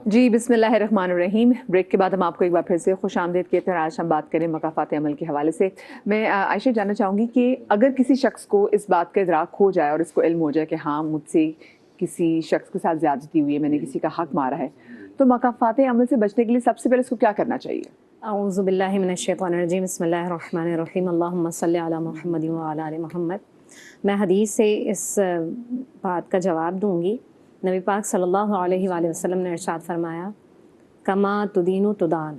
جی بسم اللہ الرحمن الرحیم. بریک کے بعد ہم آپ کو ایک بار پھر سے خوش آمدید کہتے ہیں. آج ہم بات کریں مقافات عمل کے حوالے سے. میں عائشہ جاننا چاہوں گی کہ اگر کسی شخص کو اس بات کا ادراک ہو جائے اور اس کو علم ہو جائے کہ ہاں مجھ سے کسی شخص کے ساتھ زیادتی ہوئی ہے, میں نے کسی کا حق مارا ہے, تو مقافات عمل سے بچنے کے لیے سب سے پہلے اس کو کیا کرنا چاہیے؟ اعوذ باللہ من الشیطان الرجیم. بسم اللہ الرحمن الرحیم. اللہم صلی علی محمد وعلی آل محمد. میں حدیث سے اس بات کا جواب دوں گی. نبی پاک صلی اللہ علیہ وآلہ وسلم نے ارشاد فرمایا, کما تدین تدان,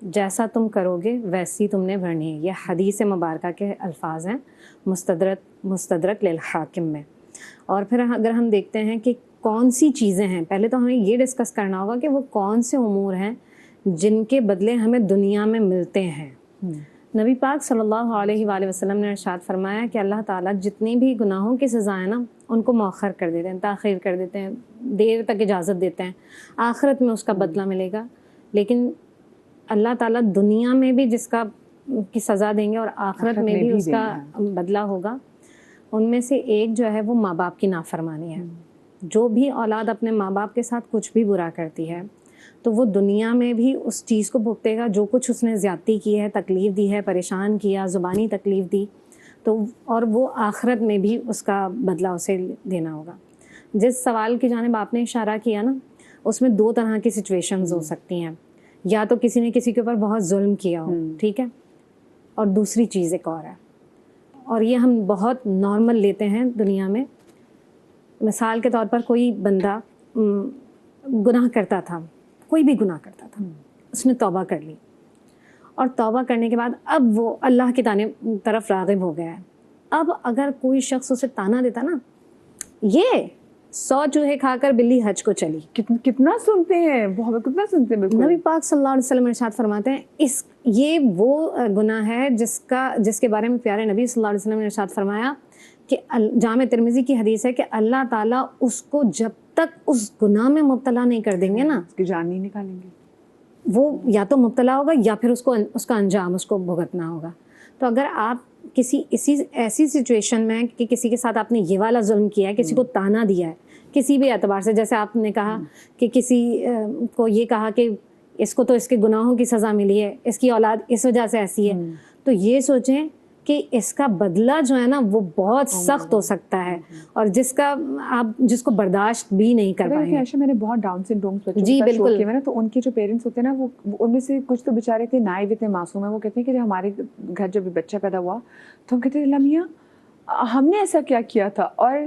جیسا تم کرو گے ویسی تم نے بھرنی ہے. یہ حدیث مبارکہ کے الفاظ ہیں مستدرک للحاکم میں. اور پھر اگر ہم دیکھتے ہیں کہ کون سی چیزیں ہیں, پہلے تو ہمیں یہ ڈسکس کرنا ہوگا کہ وہ کون سے امور ہیں جن کے بدلے ہمیں دنیا میں ملتے ہیں. نبی پاک صلی اللہ علیہ وآلہ وسلم نے ارشاد فرمایا کہ اللہ تعالیٰ جتنی بھی گناہوں کی سزا ہے نا, ان کو مؤخر کر دیتے ہیں, تاخیر کر دیتے ہیں, دیر تک اجازت دیتے ہیں. آخرت میں اس کا بدلہ ملے گا, لیکن اللہ تعالیٰ دنیا میں بھی جس کا کی سزا دیں گے اور آخرت میں بھی اس کا بدلہ ہوگا. ان میں سے ایک جو ہے وہ ماں باپ کی نافرمانی ہے. جو بھی اولاد اپنے ماں باپ کے ساتھ کچھ بھی برا کرتی ہے تو وہ دنیا میں بھی اس چیز کو بھگتے گا جو کچھ اس نے زیادتی کی ہے, تکلیف دی ہے, پریشان کیا, زبانی تکلیف دی, تو اور وہ آخرت میں بھی اس کا بدلہ اسے دینا ہوگا. جس سوال کی جانب آپ نے اشارہ کیا نا, اس میں دو طرح کی سچویشنز ہو سکتی ہیں. یا تو کسی نے کسی کے اوپر بہت ظلم کیا ہو, ٹھیک ہے, اور دوسری چیز ایک اور ہے, اور یہ ہم بہت نارمل لیتے ہیں دنیا میں. مثال کے طور پر کوئی بندہ گناہ کرتا تھا, کوئی بھی گناہ کرتا تھا, اس نے توبہ کر لی, اور توبہ کرنے کے بعد اب وہ اللہ کی طرف راغب ہو گیا ہے. اب اگر کوئی شخص اسے تانا دیتا نا, یہ 100 چوہے کھا کر بلی حج کو چلی, کتنا سنتے ہیں, بہت کتنا سنتے ہیں. نبی پاک صلی اللہ علیہ وسلم ارشاد فرماتے ہیں یہ وہ گناہ ہے جس کے بارے میں پیارے نبی صلی اللہ علیہ وسلم نے ارشاد فرمایا کہ جامع ترمذی کی حدیث ہے کہ اللہ تعالیٰ اس کو جب تک اس گناہ میں مبتلا نہیں کر دیں گے نا, اس کی جان نہیں نکالیں گے. وہ یا تو مبتلا ہوگا یا پھر اس کا انجام اس کو بھگتنا ہوگا. تو اگر آپ کسی ایسی سچویشن میں کہ کسی کے ساتھ آپ نے یہ والا ظلم کیا ہے, کسی کو تانا دیا ہے کسی بھی اعتبار سے, جیسے آپ نے کہا کہ کسی کو یہ کہا کہ اس کو تو اس کے گناہوں کی سزا ملی ہے, اس کی اولاد اس وجہ سے ایسی ہے, تو یہ سوچیں کہ اس کا بدلہ جو ہے نا وہ بہت سخت ہو سکتا ہے, اور جس کو برداشت بھی نہیں کر پائیں گے. میں نے بہت ڈاؤن سنڈروم جی بالکل, تو ان کے جو پیرنٹس ہوتے ہیں نا, وہ ان میں سے کچھ تو بیچارے تھے نائب اتنے معصوم ہیں, وہ کہتے ہیں کہ ہمارے گھر جب بچہ پیدا ہوا تو ہم کہتے ہیں اللہ میاں ہم نے ایسا کیا کیا تھا. اور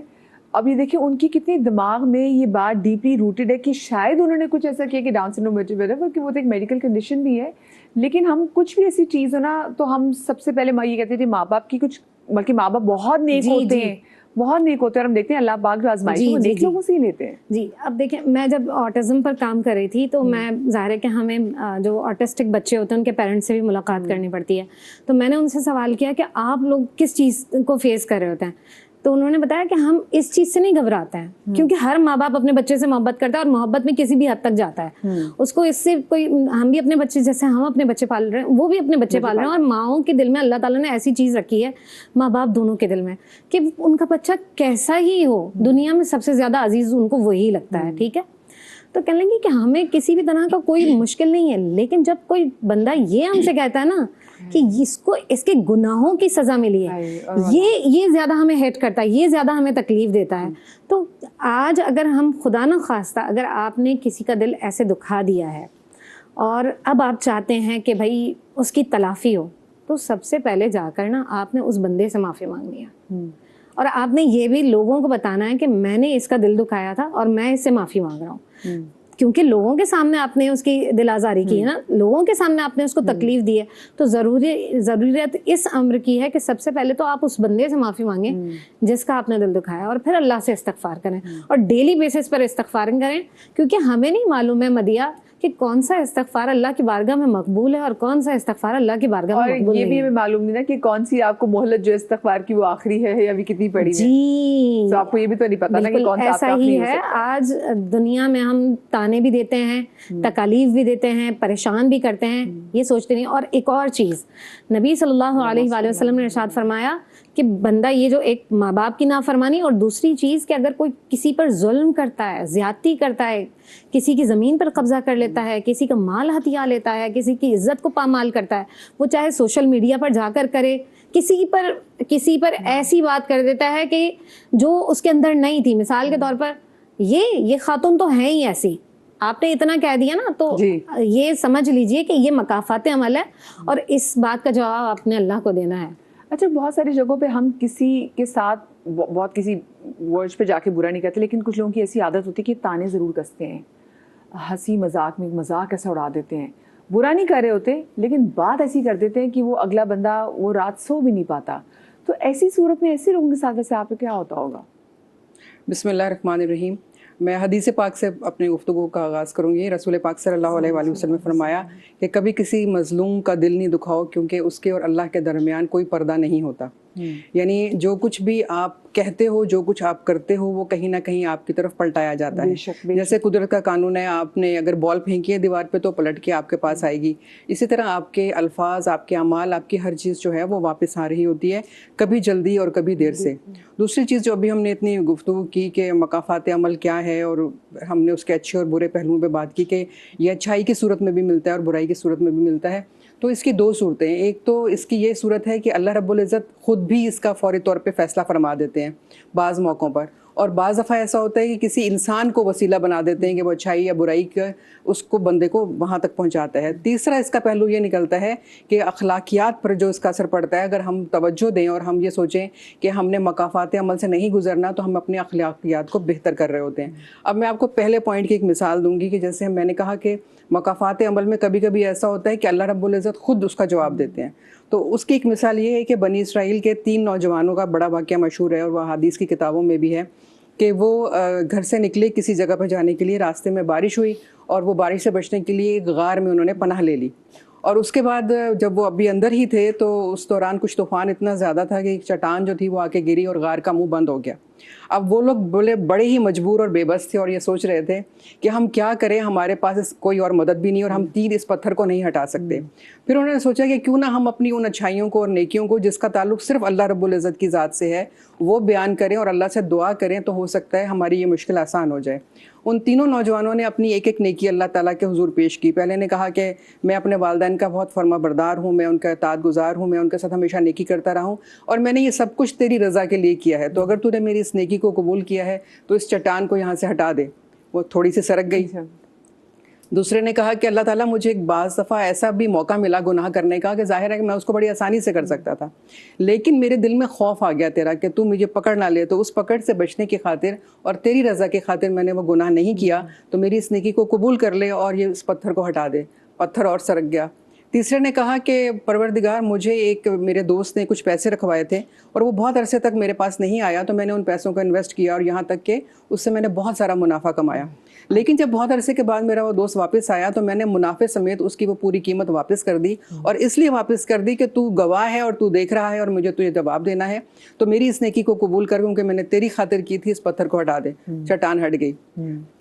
اب یہ دیکھیں ان کی کتنی دماغ میں یہ بات ڈیپلی روٹیڈ ہے کہ شاید انہوں نے کچھ ایسا کیا کہ ڈاؤن سنڈروم کہ وہ تو ایک میڈیکل کنڈیشن بھی ہے, لیکن ہم کچھ بھی ایسی چیز ہو نا تو ہم سب سے پہلے یہ کہتے تھے ماں باپ کی کچھ, بلکہ ماں باپ بہت نیک ہوتے ہیں, بہت نیک ہوتے ہیں, اور ہم دیکھتے ہیں اللہ پاک جو آزمائش ہے وہ نیک لوگوں سے ہی لیتے ہیں. جی اب دیکھیں, میں جب آٹزم پر کام کر رہی تھی تو میں ظاہر ہے کہ ہمیں جو آٹسٹک بچے ہوتے ہیں ان کے پیرنٹس سے بھی ملاقات کرنی پڑتی ہے, تو میں نے ان سے سوال کیا کہ آپ لوگ کس چیز کو فیس کر رہے ہوتے ہیں, تو انہوں نے بتایا کہ ہم اس چیز سے نہیں گھبراتے ہیں, کیونکہ ہر ماں باپ اپنے بچے سے محبت کرتا ہے اور محبت میں کسی بھی حد تک جاتا ہے. اس کو اس سے کوئی, ہم بھی اپنے بچے جیسے ہم اپنے بچے پال رہے ہیں وہ بھی اپنے بچے پال رہے ہیں, اور ماؤں کے دل میں اللہ تعالیٰ نے ایسی چیز رکھی ہے, ماں باپ دونوں کے دل میں, کہ ان کا بچہ کیسا ہی ہو دنیا میں سب سے زیادہ عزیز ان کو وہی لگتا ہے. ٹھیک ہے, تو کہنے لگے کہ ہمیں کسی بھی طرح کا کوئی مشکل نہیں ہے, لیکن جب کوئی بندہ یہ ہم سے کہتا ہے نا کہ اس کو اس کے گناہوں کی سزا ملی ہے, یہ زیادہ ہمیں ہیٹ کرتا ہے, یہ زیادہ ہمیں تکلیف دیتا ہے. تو آج اگر ہم خدا نہ خواستہ اگر آپ نے کسی کا دل ایسے دکھا دیا ہے اور اب آپ چاہتے ہیں کہ بھائی اس کی تلافی ہو, تو سب سے پہلے جا کر نا آپ نے اس بندے سے معافی مانگنی ہے, اور آپ نے یہ بھی لوگوں کو بتانا ہے کہ میں نے اس کا دل دکھایا تھا اور میں اس سے معافی مانگ رہا ہوں. کیونکہ لوگوں کے سامنے آپ نے اس کی دل آزاری کی ہے نا, لوگوں کے سامنے آپ نے اس کو تکلیف دی ہے, تو ضروریت اس امر کی ہے کہ سب سے پہلے تو آپ اس بندے سے معافی مانگیں جس کا آپ نے دل دکھایا, اور پھر اللہ سے استغفار کریں, اور ڈیلی بیسس پر استغفار کریں, کیونکہ ہمیں نہیں معلوم ہے مدیہ کہ کون سا استغفار اللہ کی بارگاہ میں مقبول ہے اور کون سا استغفار اللہ کی بارگاہ میں مقبول نہیں ہے. اور یہ بھی ہمیں معلوم نہیں نا کہ کون سی آپ کو مہلت جو استغفار کی وہ آخری ہے یا ابھی کتنی پڑی ہے. جی تو آپ کو یہ بھی تو نہیں پتا نا کہ کون سا ایسا ہی ہے. آج دنیا میں ہم تانے بھی دیتے ہیں, تکالیف بھی دیتے ہیں, پریشان بھی کرتے ہیں, یہ سوچتے نہیں. اور ایک اور چیز, نبی صلی اللہ علیہ وآلہ وسلم نے ارشاد فرمایا کہ بندہ یہ جو ایک ماں باپ کی نافرمانی، اور دوسری چیز کہ اگر کوئی کسی پر ظلم کرتا ہے، زیادتی کرتا ہے، کسی کی زمین پر قبضہ کر لیتا ہے، کسی کا مال ہتھیا لیتا ہے، کسی کی عزت کو پامال کرتا ہے، وہ چاہے سوشل میڈیا پر جا کر کرے، کسی پر ایسی بات کر دیتا ہے کہ جو اس کے اندر نہیں تھی. مثال کے طور پر یہ خاتون تو ہیں ہی ایسی، آپ نے اتنا کہہ دیا نا، تو یہ سمجھ لیجئے کہ یہ مکافات عمل ہے، اور اس بات کا جواب آپ نے اللہ کو دینا ہے. اچھا، بہت ساری جگہوں پہ ہم کسی کے ساتھ بہت کسی ورڈ پہ جا کے برا نہیں کرتے، لیکن کچھ لوگوں کی ایسی عادت ہوتی ہے کہ تانے ضرور کستے ہیں، ہنسی مذاق میں مذاق ایسا اڑا دیتے ہیں، برا نہیں کر رہے ہوتے لیکن بات ایسی کر دیتے ہیں کہ وہ اگلا بندہ وہ رات سو بھی نہیں پاتا. تو ایسی صورت میں ایسے لوگوں کے ساتھ ویسے آپ کو کیا ہوتا ہوگا؟ بسم اللہ الرحمن الرحیم. میں حدیث پاک سے اپنے گفتگو کا آغاز کروں گی. رسول پاک صلی اللہ علیہ وآلہ وسلم نے فرمایا کہ کبھی کسی مظلوم کا دل نہیں دکھاؤ، کیونکہ اس کے اور اللہ کے درمیان کوئی پردہ نہیں ہوتا. یعنی جو کچھ بھی آپ کہتے ہو، جو کچھ آپ کرتے ہو، وہ کہیں نہ کہیں آپ کی طرف پلٹایا جاتا ہے. جیسے قدرت کا قانون ہے، آپ نے اگر بال پھینکی ہے دیوار پہ تو پلٹ کے آپ کے پاس آئے گی. اسی طرح آپ کے الفاظ، آپ کے اعمال، آپ کی ہر چیز جو ہے وہ واپس آ رہی ہوتی ہے، کبھی جلدی اور کبھی دیر سے. دوسری چیز جو ابھی ہم نے اتنی گفتگو کی کہ مکافات عمل کیا ہے، اور ہم نے اس کے اچھے اور برے پہلوؤں پہ بات کی کہ یہ اچھائی کی صورت میں بھی ملتا ہے اور برائی کی صورت میں بھی ملتا ہے. تو اس کی دو صورتیں ہیں. ایک تو اس کی یہ صورت ہے کہ اللہ رب العزت خود بھی اس کا فوری طور پہ فیصلہ فرما دیتے ہیں بعض موقعوں پر، اور بعض دفعہ ایسا ہوتا ہے کہ کسی انسان کو وسیلہ بنا دیتے ہیں کہ وہ اچھائی یا برائی کا اس کو بندے کو وہاں تک پہنچاتا ہے. تیسرا اس کا پہلو یہ نکلتا ہے کہ اخلاقیات پر جو اس کا اثر پڑتا ہے. اگر ہم توجہ دیں اور ہم یہ سوچیں کہ ہم نے مکافات عمل سے نہیں گزرنا، تو ہم اپنے اخلاقیات کو بہتر کر رہے ہوتے ہیں. اب میں آپ کو پہلے پوائنٹ کی ایک مثال دوں گی کہ جیسے میں نے کہا کہ مکافات عمل میں کبھی کبھی ایسا ہوتا ہے کہ اللہ رب العزت خود اس کا جواب دیتے ہیں. تو اس کی ایک مثال یہ ہے کہ بنی اسرائیل کے 3 نوجوانوں کا بڑا واقعہ مشہور ہے، اور وہ حدیث کی کتابوں میں بھی ہے کہ وہ گھر سے نکلے کسی جگہ پہ جانے کے لیے. راستے میں بارش ہوئی اور وہ بارش سے بچنے کے لیے ایک غار میں انہوں نے پناہ لے لی. اور اس کے بعد جب وہ ابھی اندر ہی تھے تو اس دوران کچھ طوفان اتنا زیادہ تھا کہ ایک چٹان جو تھی وہ آ کے گری اور غار کا منہ بند ہو گیا. اب وہ لوگ بڑے ہی مجبور اور بے بس تھے، اور یہ سوچ رہے تھے کہ ہم کیا کریں، ہمارے پاس کوئی اور مدد بھی نہیں، اور ہم تیر اس پتھر کو نہیں ہٹا سکتے. پھر انہوں نے سوچا کہ کیوں نہ ہم اپنی ان اچھائیوں کو اور نیکیوں کو جس کا تعلق صرف اللہ رب العزت کی ذات سے ہے وہ بیان کریں اور اللہ سے دعا کریں، تو ہو سکتا ہے ہماری یہ مشکل آسان ہو جائے. ان تینوں نوجوانوں نے اپنی ایک نیکی اللہ تعالیٰ کے حضور پیش کی. پہلے نے کہا کہ میں اپنے والدین کا بہت فرما بردار ہوں، میں ان کا اطاعت گزار ہوں، میں ان کے ساتھ ہمیشہ نیکی کرتا رہا ہوں، اور میں نے یہ سب کچھ تیری رضا کے لیے کیا ہے. تو اگر تو نے میری اس نیکی کو قبول کیا ہے تو اس چٹان کو یہاں سے ہٹا دے. وہ تھوڑی سی سرک گئی. دوسرے نے کہا کہ اللہ تعالیٰ مجھے ایک بعض دفعہ ایسا بھی موقع ملا گناہ کرنے کا کہ ظاہر ہے کہ میں اس کو بڑی آسانی سے کر سکتا تھا، لیکن میرے دل میں خوف آ گیا تیرا کہ تو مجھے پکڑ نہ لے. تو اس پکڑ سے بچنے کی خاطر اور تیری رضا کی خاطر میں نے وہ گناہ نہیں کیا، تو میری اس نیکی کو قبول کر لے اور یہ اس پتھر کو ہٹا دے. پتھر اور سرک گیا. تیسرے نے کہا کہ پروردگار مجھے میرے دوست نے کچھ پیسے رکھوائے تھے اور وہ بہت عرصے تک میرے پاس نہیں آیا، تو میں نے ان پیسوں کو انویسٹ کیا اور یہاں تک کہ اس سے میں نے بہت سارا منافع کمایا. لیکن جب بہت عرصے کے بعد میرا وہ دوست واپس آیا تو میں نے منافع سمیت اس کی وہ پوری قیمت واپس کر دی، اور اس لیے واپس کر دی کہ تو گواہ ہے اور تو دیکھ رہا ہے اور مجھے تجھے جواب دینا ہے. تو میری اس نیکی کو قبول کر کیونکہ میں نے تیری خاطر کی تھی، اس پتھر کو ہٹا دے. چٹان ہٹ گئی.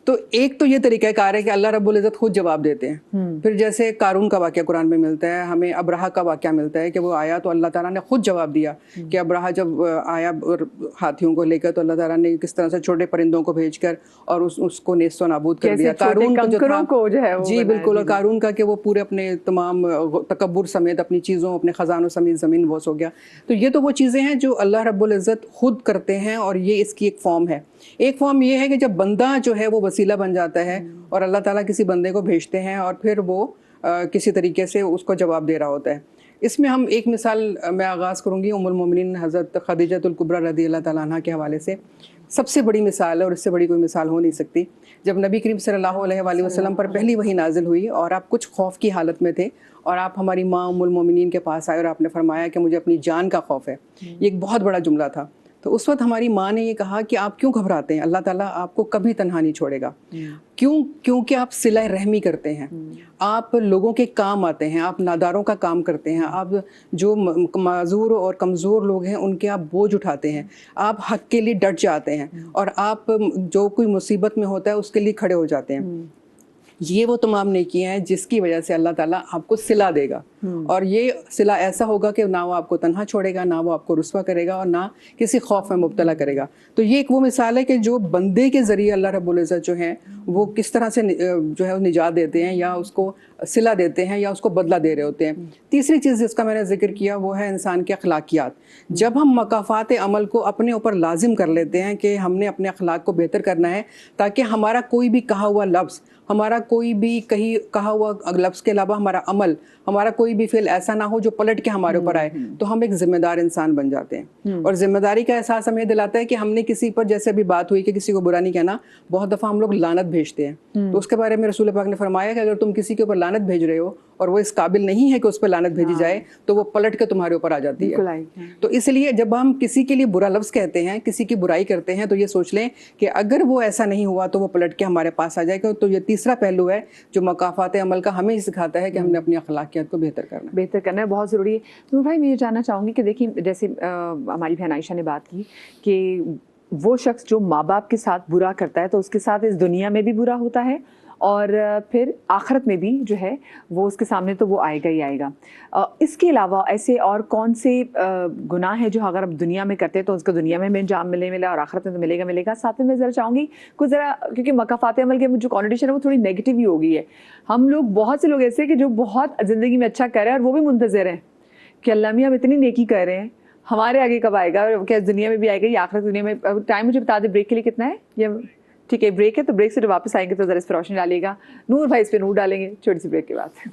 تو ایک تو یہ طریقہ کار ہے کہ اللہ رب العزت خود جواب دیتے ہیں. پھر جیسے قارون کا واقعہ قرآن میں ملتا ہے، ہمیں ابرہہ کا واقعہ ملتا ہے کہ وہ آیا تو اللہ تعالیٰ نے خود جواب دیا کہ ابرہہ جب آیا اور ہاتھیوں کو لے کر تو اللہ تعالیٰ نے کس طرح سے چھوٹے پرندوں کو بھیج کر اور اس کو نیست و نابود کر دیا. قارون کو جو ہے جی بالکل، اور قارون کا کہ وہ پورے اپنے تمام تکبر سمیت اپنی چیزوں، اپنے خزانوں سمیت زمین بوس ہو گیا. تو یہ تو وہ چیزیں ہیں جو اللہ رب العزت خود کرتے ہیں، اور یہ اس کی ایک فارم ہے. ایک فارم یہ ہے کہ جب بندہ جو ہے وہ وسیلہ بن جاتا ہے اور اللہ تعالیٰ کسی بندے کو بھیجتے ہیں اور پھر وہ کسی طریقے سے اس کو جواب دے رہا ہوتا ہے. اس میں ہم ایک مثال میں آغاز کروں گی ام المومنین حضرت خدیجۃ الکبریٰ رضی اللہ تعالیٰ عنہ کے حوالے سے. سب سے بڑی مثال ہے اور اس سے بڑی کوئی مثال ہو نہیں سکتی. جب نبی کریم صلی اللہ علیہ وآلہ وسلم پر پہلی وحی نازل ہوئی اور آپ کچھ خوف کی حالت میں تھے اور آپ ہماری ماں ام المومنین کے پاس آئے اور آپ نے فرمایا کہ مجھے اپنی جان کا خوف ہے. یہ ایک بہت بڑا جملہ تھا. تو اس وقت ہماری ماں نے یہ کہا کہ آپ کیوں گھبراتے ہیں، اللہ تعالیٰ آپ کو کبھی تنہا نہیں چھوڑے گا. کیونکہ آپ صلہ رحمی کرتے ہیں، آپ لوگوں کے کام آتے ہیں، آپ ناداروں کا کام کرتے ہیں، آپ جو معذور اور کمزور لوگ ہیں ان کے آپ بوجھ اٹھاتے ہیں، آپ حق کے لیے ڈٹ جاتے ہیں، اور آپ جو کوئی مصیبت میں ہوتا ہے اس کے لیے کھڑے ہو جاتے ہیں. یہ وہ تمام نیکیاں ہیں جس کی وجہ سے اللہ تعالیٰ آپ کو صلہ دے گا، اور یہ صلہ ایسا ہوگا کہ نہ وہ آپ کو تنہا چھوڑے گا، نہ وہ آپ کو رسوا کرے گا، اور نہ کسی خوف میں مبتلا کرے گا۔ تو یہ ایک وہ مثال ہے کہ جو بندے کے ذریعے اللہ رب العزت جو ہیں وہ کس طرح سے جو ہے نجات دیتے ہیں، یا اس کو صلہ دیتے ہیں، یا اس کو بدلہ دے رہے ہوتے ہیں۔ تیسری چیز جس کا میں نے ذکر کیا وہ ہے انسان کے اخلاقیات۔ جب ہم مکافات عمل کو اپنے اوپر لازم کر لیتے ہیں کہ ہم نے اپنے اخلاق کو بہتر کرنا ہے، تاکہ ہمارا کوئی بھی کہا ہوا لفظ، ہمارا کوئی بھی کہا ہوا لفظ کے علاوہ ہمارا عمل، ہمارا کوئی بھی فعل ایسا نہ ہو جو پلٹ کے ہمارے اوپر آئے، تو ہم ایک ذمہ دار انسان بن جاتے ہیں۔ اور ذمہ داری کا احساس ہمیں دلاتا ہے کہ ہم نے کسی پر، جیسے ابھی بات ہوئی کہ کسی کو برا نہیں کہنا، بہت دفعہ ہم لوگ لعنت بھیجتے ہیں، تو اس کے بارے میں رسول پاک نے فرمایا کہ اگر تم کسی کے اوپر لعنت بھیج رہے ہو اور وہ اس قابل نہیں ہے کہ اس پہ لعنت بھیجی جائے، تو وہ پلٹ کے تمہارے اوپر آ جاتی ہے۔ تو اس لیے جب ہم کسی کے لیے برا لفظ کہتے ہیں، کسی کی برائی کرتے ہیں، تو یہ سوچ لیں کہ اگر وہ ایسا نہیں ہوا تو وہ پلٹ کے ہمارے پاس آ جائے گا۔ تو یہ تیسرا پہلو ہے جو مکافات عمل کا ہمیں سکھاتا ہے کہ ہم نے اپنی اخلاقیات کو بہتر کرنا ہے، بہت ضروری ہے۔ تو بھائی میں یہ جاننا چاہوں گی کہ دیکھیں، جیسے ہماری بہن عائشہ نے بات کی کہ وہ شخص جو ماں باپ کے ساتھ برا کرتا ہے تو اس کے ساتھ اس دنیا میں بھی برا ہوتا ہے، اور پھر آخرت میں بھی جو ہے وہ اس کے سامنے تو وہ آئے گا ہی آئے گا۔ اس کے علاوہ ایسے اور کون سے گناہ ہیں جو اگر ہم دنیا میں کرتے ہیں تو اس کو دنیا میں انجام ملے اور آخرت میں تو ملے گا۔ ساتھ میں ذرا چاہوں گی کچھ کیونکہ مکافات عمل کے جو کانوٹیشن ہے وہ تھوڑی نیگیٹو ہی ہو گئی ہے۔ ہم لوگ بہت سے لوگ ایسے کہ جو بہت زندگی میں اچھا کر رہے ہیں اور وہ بھی منتظر ہیں کہ اللہ میاں ہم اتنی نیکی کر رہے ہیں، ہمارے آگے کب آئے گا، کیا دنیا میں بھی آئے گا یا آخرت دنیا میں۔ ٹائم مجھے بتا دیں بریک کے لیے کتنا ہے؟ یا ٹھیک ہے بریک ہے، تو بریک سے جب واپس آئیں گے تو ذرا اس پہ روشنی ڈالیے گا، نور بھائی اس پہ نور ڈالیں گے چھوٹی سی بریک کے بعد۔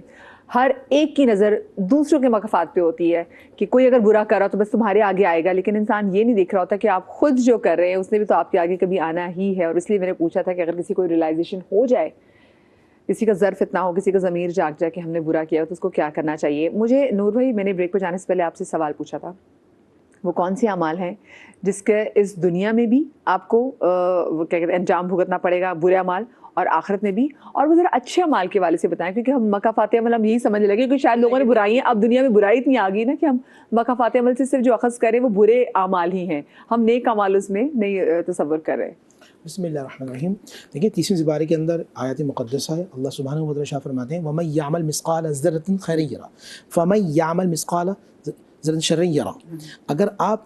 ہر ایک کی نظر دوسروں کے مکافات پہ ہوتی ہے کہ کوئی اگر برا کر رہا تو بس تمہارے آگے آئے گا، لیکن انسان یہ نہیں دیکھ رہا ہوتا کہ آپ خود جو کر رہے ہیں اس نے بھی تو آپ کے آگے کبھی آنا ہی ہے۔ اور اس لیے میں نے پوچھا تھا کہ اگر کسی کو ریئلائزیشن ہو جائے، کسی کا ظرف اتنا ہو، کسی کا ضمیر جاگ جائے کہ ہم نے برا کیا تو اس کو کیا کرنا چاہیے۔ مجھے نور بھائی، میں نے بریک پہ جانے سے پہلے آپ سے سوال پوچھا تھا، وہ کون سے اعمال ہیں جس کے اس دنیا میں بھی آپ کو کیا کہتے ہیں انجام بھگتنا پڑے گا، برے اعمال، اور آخرت میں بھی؟ اور وہ ذرا اچھے اعمال کے والے سے بتائیں، کیونکہ ہم مکافات عمل ہم یہی سمجھ لگے کہ شاید لوگوں نے برائیاں، اب دنیا میں برائی اتنی آ گئی نا کہ ہم مکافات عمل سے صرف جو اخذ کریں وہ برے اعمال ہی ہیں، ہم نیک اعمال اس میں نہیں تصور کر رہے۔ بسم اللہ الرحمن الرحیم۔ دیکھیں 30ویں زبارے کے اندر آیت مقدسہ ہے، اللہ سبحانہ و تعالیٰ شاہ فرماتے ہیں وَمَن يَعْمَلْ مِثْقَالَ ذَرَّةٍ خَيْرًا يَرَهُ وَمَن يَعْمَلْ مِثْقَالَ ذَرَّةٍ شَرًّا يَرَهُ۔ اگر آپ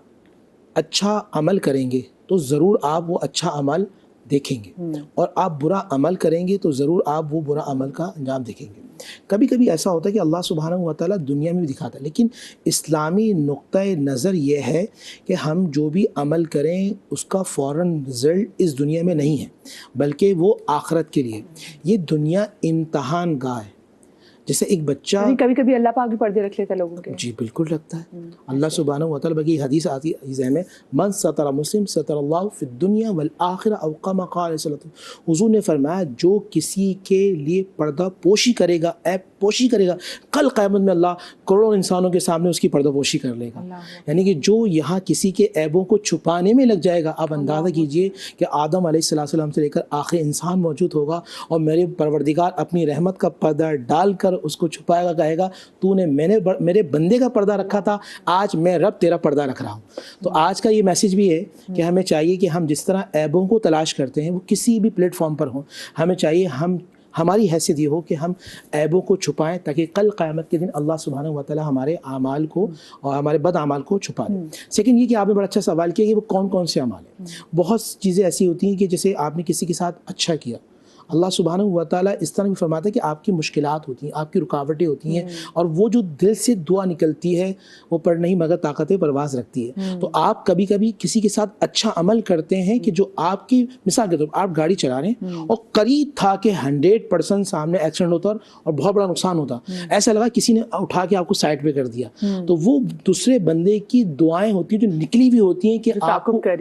اچھا عمل کریں گے تو ضرور آپ وہ اچھا عمل دیکھیں گے، اور آپ برا عمل کریں گے تو ضرور آپ وہ برا عمل کا انجام دیکھیں گے۔ کبھی کبھی ایسا ہوتا ہے کہ اللہ سبحانہ و تعالیٰ دنیا میں بھی دکھاتا ہے، لیکن اسلامی نقطۂ نظر یہ ہے کہ ہم جو بھی عمل کریں اس کا فوراً رزلٹ اس دنیا میں نہیں ہے، بلکہ وہ آخرت کے لیے۔ یہ دنیا امتحان گاہ ہے۔ جیسے ایک بچہ، کبھی کبھی اللہ پاک بھی پردے رکھ لیتا ہے لوگوں کے۔ جی بالکل رکھتا ہے۔ اللہ سبحانہ و تعالیٰ کی حدیث آتی ہے میں من ستر مسلم ستر اللہ فی الدنیا والآخرہ او کما قال صلی اللہ علیہ وسلم۔ حضور نے فرمایا جو کسی کے لیے پردہ پوشی کرے گا، عیب پوشی کرے گا، کل قیامت میں اللہ کروڑوں انسانوں کے سامنے اس کی پردہ پوشی کر لے گا۔ یعنی کہ جو یہاں کسی کے عیبوں کو چھپانے میں لگ جائے گا، آپ اندازہ کیجئے کہ آدم علیہ السلام سے لے کر آخر انسان موجود ہوگا، اور میرے پروردگار اپنی رحمت کا پردہ ڈال کر اس کو چھپائے گا، کہے گا تو نے میرے بندے کا پردہ رکھا تھا، آج میں رب تیرا پردہ رکھ رہا ہوں۔ تو آج کا یہ میسیج بھی ہے کہ ہمیں چاہیے کہ ہم جس طرح عیبوں کو تلاش کرتے ہیں وہ کسی بھی پلیٹ فارم پر ہوں، ہمیں چاہیے ہماری حیثیت یہ ہو کہ ہم عیبوں کو چھپائیں تاکہ کل قیامت کے دن اللہ سبحانہ و تعالیٰ ہمارے اعمال کو اور ہمارے بد اعمال کو چھپا دے۔ سیکنڈ یہ کہ آپ نے بڑا اچھا سوال کیا کہ وہ کون کون سے اعمال ہیں۔ بہت چیزیں ایسی ہوتی ہیں کہ جیسے آپ نے کسی کے ساتھ اچھا کیا، اللہ سبحانہ و تعالیٰ اس طرح بھی فرماتا ہے کہ آپ کی مشکلات ہوتی ہیں، آپ کی رکاوٹیں ہوتی ہیں، اور وہ جو دل سے دعا نکلتی ہے وہ پر نہیں مگر طاقت پرواز رکھتی ہے۔ تو آپ کبھی کبھی کسی کے ساتھ اچھا عمل کرتے ہیں کہ جو آپ کی مثال کے طور پر آپ گاڑی چلا رہے ہیں اور قریب تھا کہ 100% سامنے ایکسیڈنٹ ہوتا اور بہت بڑا نقصان ہوتا، ایسا لگا کسی نے اٹھا کے آپ کو سائڈ پہ کر دیا، تو وہ دوسرے بندے کی دعائیں ہوتی ہیں جو نکلی ہوئی ہوتی ہیں کہ آپ کو کر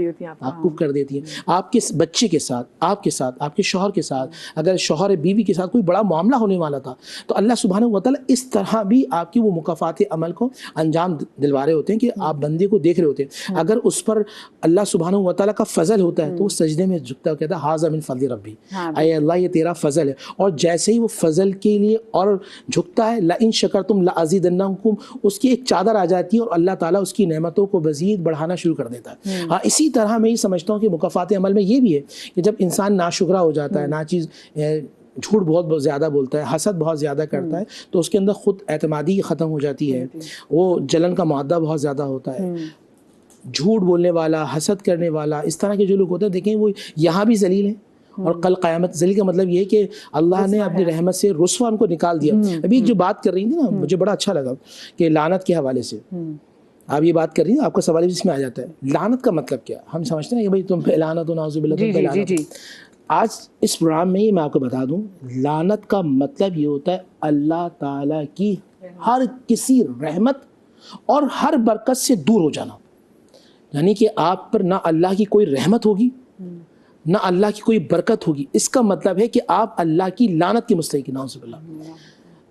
دیتی ہیں۔ آپ کے بچے کے ساتھ، آپ کے ساتھ، آپ کے شوہر کے ساتھ، اگر شوہر بیوی کے ساتھ کوئی بڑا معاملہ ہونے والا تھا تو اللہ سبحانہ و تعالیٰ اس طرح بھی آپ کی وہ مکافات عمل کو انجام دلوا رہے ہوتے ہیں کہ آپ بندے کو دیکھ رہے ہوتے ہیں۔ اگر اس پر اللہ سبحانہ و تعالیٰ کا فضل ہوتا ہے تو وہ سجدے میں جھکتا ہے، کہتا ہے ھذا من فضل ربی، اے اللہ یہ تیرا فضل ہے۔ اور جیسے ہی وہ فضل کے لیے اور جھکتا ہے، لئن شکرتم لازیدنکم، اس کی ایک چادر آ جاتی ہے اور اللہ تعالیٰ اس کی نعمتوں کو مزید بڑھانا شروع کر دیتا ہے۔ ہاں اسی طرح میں یہ سمجھتا ہوں کہ مکافات عمل میں یہ بھی ہے کہ جب انسان ناشکرا ہو جاتا ہے، ناچیز جھوٹ بہت زیادہ بولتا ہے، حسد بہت زیادہ کرتا ہے، تو اس کے اندر خود اعتمادی ختم ہو جاتی ہے، وہ جلن کا معدہ بہت زیادہ ہوتا ہے۔ جھوٹ بولنے والا، حسد کرنے والا، اس طرح کے جو لوگ ہوتے ہیں دیکھیں وہ یہاں بھی ذلیل ہیں اور کل قیامت۔ ذلیل کا مطلب یہ ہے کہ اللہ نے اپنی رحمت سے رسوا ان کو نکال دیا۔ ابھی ایک جو بات کر رہی تھی نا مجھے بڑا اچھا لگا کہ لعنت کے حوالے سے آپ یہ بات کر رہی ہیں، آپ کا سوال اس میں آ جاتا ہے لعنت کا مطلب کیا؟ ہم سمجھتے ہیں کہ بھائی تم پہ لعنت ہو، نعوذ باللہ تم پہ لعنت ہو۔ آج اس پروگرام میں ہی میں آپ کو بتا دوں لعنت کا مطلب یہ ہوتا ہے اللہ تعالیٰ کی ہر کسی رحمت اور ہر برکت سے دور ہو جانا، یعنی کہ آپ پر نہ اللہ کی کوئی رحمت ہوگی نہ اللہ کی کوئی برکت ہوگی۔ اس کا مطلب ہے کہ آپ اللہ کی لعنت کے مستحق ہیں، نعوذ باللہ۔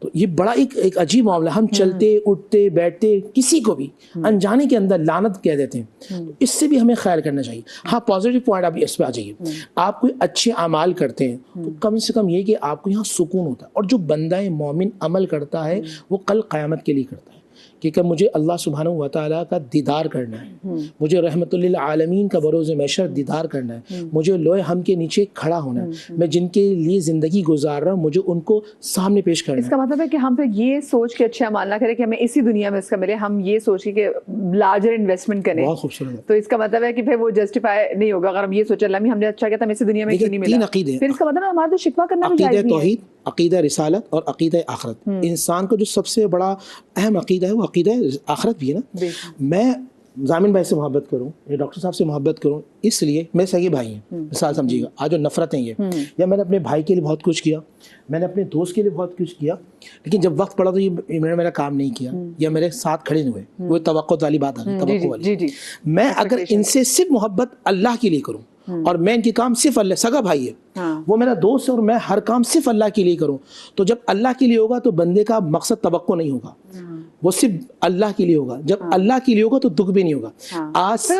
تو یہ بڑا ایک عجیب معاملہ، ہم چلتے اٹھتے بیٹھتے کسی کو بھی انجانے کے اندر لعنت کہہ دیتے ہیں، تو اس سے بھی ہمیں خیال کرنا چاہیے۔ ہاں پازیٹیو پوائنٹ آپ اس پہ آ جائیے، آپ کوئی اچھے اعمال کرتے ہیں تو کم سے کم یہ کہ آپ کو یہاں سکون ہوتا ہے، اور جو بندہ مومن عمل کرتا ہے وہ کل قیامت کے لیے کرتا ہے کہ مجھے اللہ سبحانہ و تعالیٰ کا دیدار کرنا ہے، مجھے رحمت للعالمین کا بروز محشر دیدار کرنا ہے، مجھے لوح ہم کے نیچے کھڑا ہونا ہے، میں جن کے لیے زندگی گزار رہا ہوں مجھے ان کو سامنے پیش کرنا ہے۔ اس کا مطلب ہے کہ ہم پھر یہ سوچ کے اچھا عمل نہ کریں کہ ہمیں اسی دنیا میں اس کا ملے، ہم یہ سوچیں کہ لارجر انویسٹمنٹ کریں۔ بہت خوبصورت۔ تو اس کا مطلب ہے کہ پھر وہ جسٹیفائی نہیں ہوگا اگر ہم یہ سوچیں اللہ ہم نے اچھا کیا تھا ہمیں اسی دنیا میں کیوں نہیں ملا۔ تین عقیدے، پھر اس کا مطلب ہے ہمارا تو شکوہ کرنا بھی جائز عقیدہ نہیں ہے۔ توحید، عقیدہ رسالت اور عقیدہ آخرت۔ انسان کو جو سب سے بڑا اہم عقیدہ ہے وہ عقیدہ آخرت بھی ہے نا۔ میں ضامن بھائی سے محبت کروں یا ڈاکٹر صاحب سے محبت کروں اس لیے میرے سگے بھائی ہیں، مثال سمجھیے گا، آج جو نفرتیں یہ یا میں نے اپنے بھائی کے لیے بہت کچھ کیا، میں نے اپنے دوست کے لیے بہت کچھ کیا، لیکن جب وقت پڑا تو یہ میرا کام نہیں کیا یا میرے ساتھ کھڑے نہیں ہوئے، وہ توقع والی بات آ گئی، توقع والی۔ میں اگر ان سے صرف محبت اللہ کے لیے کروں اور میں ان کے کام صرف اللہ، سگا بھائی ہے وہ میرا دوست ہے اور میں ہر کام صرف اللہ کے لیے کروں، تو جب اللہ کے لیے ہوگا تو بندے کا مقصد توقع نہیں ہوگا، وہ صرف اللہ کے لیے ہوگا۔ جب اللہ کے لیے ہوگا تو دکھ بھی نہیں ہوگا۔ آج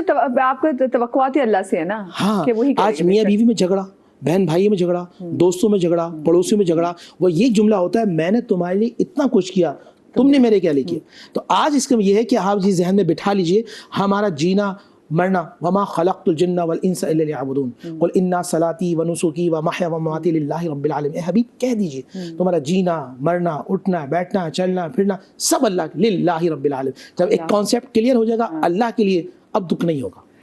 آپ کا توقعات ہی اللہ سے ہے نا۔ ہاں، آج میاں بیوی میں جھگڑا، بہن بھائی میں جھگڑا، دوستوں میں جھگڑا، پڑوسیوں میں جھگڑا، وہ یہ جملہ ہوتا ہے میں نے تمہارے لیے اتنا کچھ کیا تم نے میرے کیا لیے کیا۔ تو آج اس کا یہ ہے کہ آپ جی ذہن میں بٹھا لیجئے ہمارا جینا مرنا، وما خلقت الجن والانس الا ليعبدون قل ان صلاتي ونسكي ومحياي ومماتي لله رب العالمين۔ اے حبیب کہہ دیجئے تمہارا جینا مرنا اٹھنا بیٹھنا چلنا پھرنا سب اللہ للہ رب العالمین۔ جب ایک کانسیپٹ کلیئر ہو جائے گا اللہ کے لیے، اب دکھ نہیں ہوگا۔